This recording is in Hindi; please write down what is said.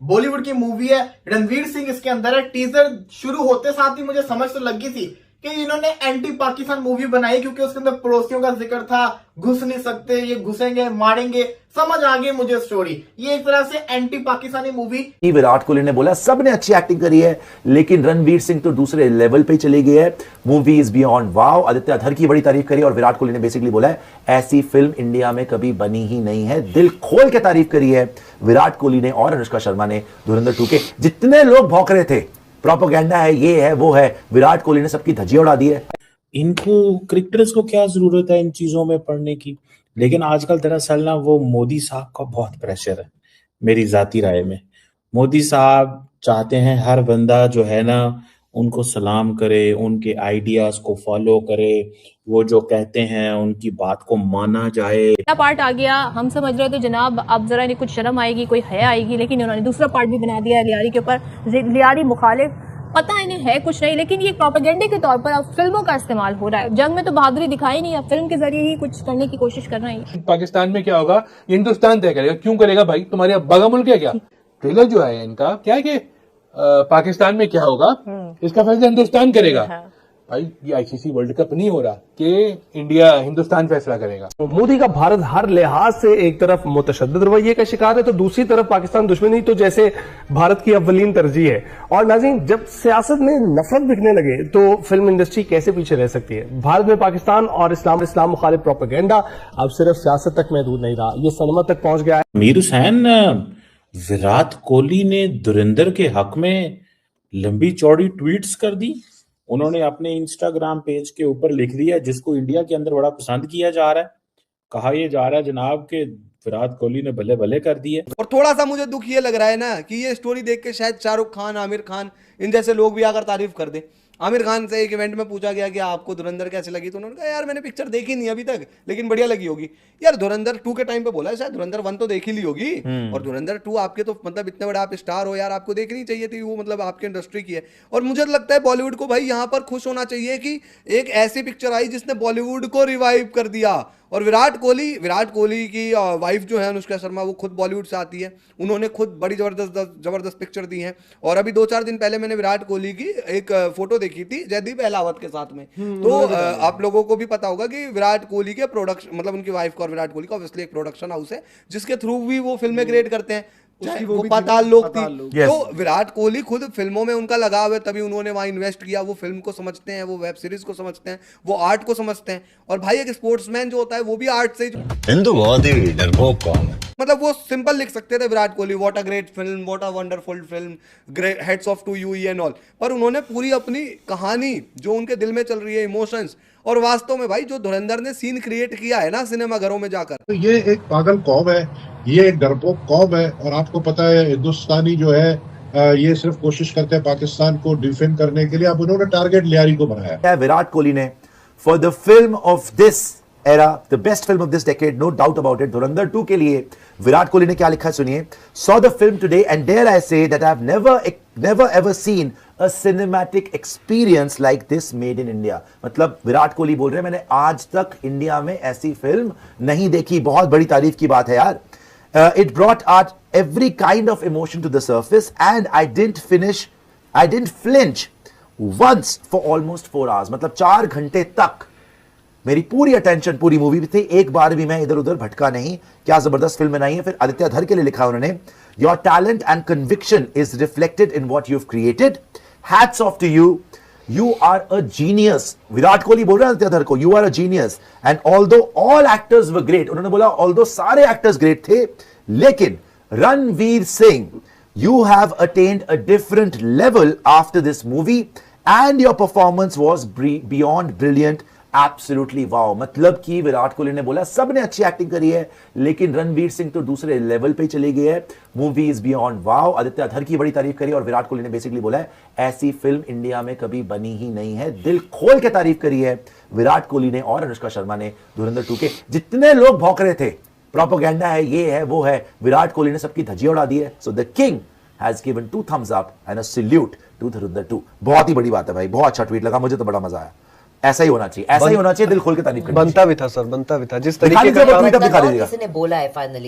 बॉलीवुड की मूवी है, रणवीर सिंह इसके अंदर है। टीजर शुरू होते साथ ही मुझे समझ तो लग गई थी कि इन्होंने एंटी पाकिस्तान मूवी बनाई, क्योंकि उसके अंदर पड़ोसियों का जिक्र था, घुस नहीं सकते, ये घुसेंगे मारेंगे। समझ आ गई मुझे स्टोरी, ये एक तरह से एंटी पाकिस्तानी मूवी। विराट कोहली ने बोला सबने अच्छी एक्टिंग करी है, लेकिन रणवीर सिंह तो दूसरे लेवल पे चले गए हैं। मूवी इज बियॉन्ड वाव। आदित्य अधर की बड़ी तारीफ करी और विराट कोहली ने बेसिकली बोला है ऐसी फिल्म इंडिया में कभी बनी ही नहीं है। दिल खोल के तारीफ करी है विराट कोहली ने और अनुष्का शर्मा ने धुरंधर 2 के। जितने लोग भौंक रहे थे प्रोपेगेंडा है, ये है वो है, विराट कोहली ने सबकी धज्जियां उड़ा दी है। इनको क्रिकेटर्स को क्या जरूरत है इन चीजों में पढ़ने की। लेकिन आजकल दरअसल ना वो मोदी साहब का बहुत प्रेशर है मेरी जाती राय में। मोदी साहब चाहते हैं हर बंदा जो है ना उनको सलाम करे, उनके आइडियाज को फॉलो करे, वो जो कहते हैं उनकी बात को माना जाए। पहला पार्ट आ गया, हम समझ रहे थे जनाब अब जरा नहीं कुछ शर्म आएगी, कोई हया आएगी, लेकिन इन्होंने दूसरा पार्ट भी बना दिया लियारी के ऊपर। लियारी मुखालिफ, पता इन्हें है कुछ नहीं, लेकिन ये प्रोपेगेंडे के तौर पर अब फिल्मों का इस्तेमाल हो रहा है। जंग में तो बहादुरी दिखाई नहीं, अब फिल्म के जरिए ही कुछ करने की कोशिश कर रहे हैं। पाकिस्तान में क्या होगा हिंदुस्तान तय करेगा। क्यों करेगा भाई, तुम्हारे बगा मुल्क है क्या? ट्रेलर जो है इनका क्या है कि पाकिस्तान में क्या होगा इसका फैसला हिंदुस्तान करेगा। भाई ये आईसीसी वर्ल्ड कप नहीं हो रहा कि इंडिया हिंदुस्तान फैसला करेगा। मोदी का भारत हर लिहाज से एक तरफ मुतशद्दिद रवैये का शिकार है तो दूसरी तरफ पाकिस्तान दुश्मनी तो जैसे भारत की अव्वलीन तरजीह है। और नाज़रीन, जब सियासत में नफरत बिकने लगे तो फिल्म इंडस्ट्री कैसे पीछे रह सकती है। भारत में पाकिस्तान और इस्लाम मुखालिफ प्रोपेगेंडा अब सिर्फ सियासत तक महदूद नहीं रहा, ये सनमत तक पहुंच गया है। मीर हुसैन, विराट कोहली ने धुरंधर के हक में लंबी चौड़ी ट्वीट्स कर दी। उन्होंने अपने इंस्टाग्राम पेज के ऊपर लिख दिया, जिसको इंडिया के अंदर बड़ा पसंद किया जा रहा है। कहा यह जा रहा है जनाब के विराट कोहली ने भले भले कर दिए। और थोड़ा सा मुझे दुख ये लग रहा है ना कि ये स्टोरी देख के शायद शाहरुख खान, आमिर खान, इन जैसे लोग भी आकर तारीफ कर दे। आमिर खान से एक इवेंट में पूछा गया कि आपको धुरंधर कैसे लगी, तो उन्होंने कहा यार मैंने पिक्चर देखी नहीं अभी तक, लेकिन बढ़िया लगी होगी। यार धुरंधर 2 के टाइम पे बोला है, शायद धुरंधर 1 तो देखी ली होगी, और धुरंधर 2 आपके तो मतलब इतने बड़े आप स्टार हो यार, आपको देखनी चाहिए थी, वो मतलब आपके इंडस्ट्री की है। और मुझे लगता है बॉलीवुड को भाई यहाँ पर खुश होना चाहिए कि एक ऐसी पिक्चर आई जिसने बॉलीवुड को रिवाइव कर दिया। और विराट कोहली की वाइफ जो है अनुष्का शर्मा, वो खुद बॉलीवुड से आती है, उन्होंने खुद बड़ी जबरदस्त पिक्चर दी है। और अभी 2-4 दिन पहले मैंने विराट कोहली की एक फोटो देखी थी जयदीप अहलावत के साथ में। तो आप लोगों को भी पता होगा कि विराट कोहली के प्रोडक्शन, मतलब उनकी वाइफ का और विराट कोहली का ऑब्वियसली एक प्रोडक्शन हाउस है जिसके थ्रू भी वो फिल्में क्रिएट करते हैं, चाहे वो पाताल लोक थी। तो विराट कोहली खुद फिल्मों में उनका लगाव है, तभी उन्होंने वहां इन्वेस्ट किया। वो फिल्म को समझते हैं, वो वेब सीरीज को समझते हैं, वो आर्ट को समझते हैं। और भाई एक स्पोर्ट्समैन जो होता है वो भी आर्ट से हिंदू बहुत ही डरपोक कौम है। मतलब वो सिंपल लिख सकते थे Virat Kohli, what a great film, what a wonderful film, great heads off to you and all. पर उन्होंने पूरी अपनी कहानी जो उनके दिल में चल रही है, इमोशंस, और वास्तव में भाई जो धुरंधर ने सीन क्रिएट किया है ना सिनेमा घरों में जाकर, तो ये एक पागल कौम है, ये एक डरपोक कौम है। और आपको पता है हिंदुस्तानी जो है ये सिर्फ कोशिश करते हैं पाकिस्तान को डिफेंड करने के लिए। अब उन्होंने टारगेट लियारी को बनाया। विराट कोहली ने for the film of this era, the best film of this decade, no doubt about it, Dhurandhar 2 के लिए विराट कोहली ने क्या लिखा सुनिए। Saw the film today and dare I say that I have never ever seen a cinematic experience like this made in India। मतलब विराट कोहली बोल रहे हैं मैंने आज तक इंडिया में ऐसी फिल्म नहीं देखी। बहुत बड़ी तारीफ की बात है यार। It brought out every kind of emotion to the surface and I didn't flinch once for almost 4 hours। मतलब 4 घंटे तक मेरी पूरी अटेंशन पूरी मूवी में थी, एक बार भी मैं इधर उधर भटका नहीं। क्या जबरदस्त फिल्म बनाई है। फिर आदित्य अधर के लिए लिखा उन्होंने, your talent and conviction is reflected in what you have created, hats off to you, you are a genius. Virat Kohli बोल रहे हैं आदित्य अधर को, you are a genius and although all actors were great, उन्होंने बोला ऑल्दो सारे एक्टर्स ग्रेट थे, लेकिन Ranveer Singh, you have attained a different level after this movie and your performance was beyond brilliant, absolutely wow। मतलब कि विराट कोहली ने बोला सबने अच्छी एक्टिंग करी है, लेकिन रणवीर सिंह तो दूसरे लेवल पे चले गए हैं। मूवी इज बियॉन्ड वाव। आदित्य अधर की बड़ी तारीफ करी और विराट कोहली ने बेसिकली बोला है ऐसी फिल्म इंडिया में कभी बनी ही नहीं है। दिल खोल के तारीफ करी है विराट कोहली ने और अनुष्का शर्मा ने धुरंधर 2 के। जितने लोग भौंक रहे थे प्रोपेगेंडा है, ये है वो है, विराट कोहली ने सबकी धज्जियां उड़ा दी है। So the king has given 2 thumbs up and a salute to Dhurandhar 2। बहुत ही बड़ी बात है भाई, बहुत अच्छा ट्वीट लगा, मुझे तो बड़ा मजा आया। ऐसा ही होना चाहिए, ऐसा ही होना चाहिए, दिल खोल के तारीफ करनी चाहिए। बनता भी था सर, बनता भी था जिस तरीके का किसी ने बोला है फाइनली।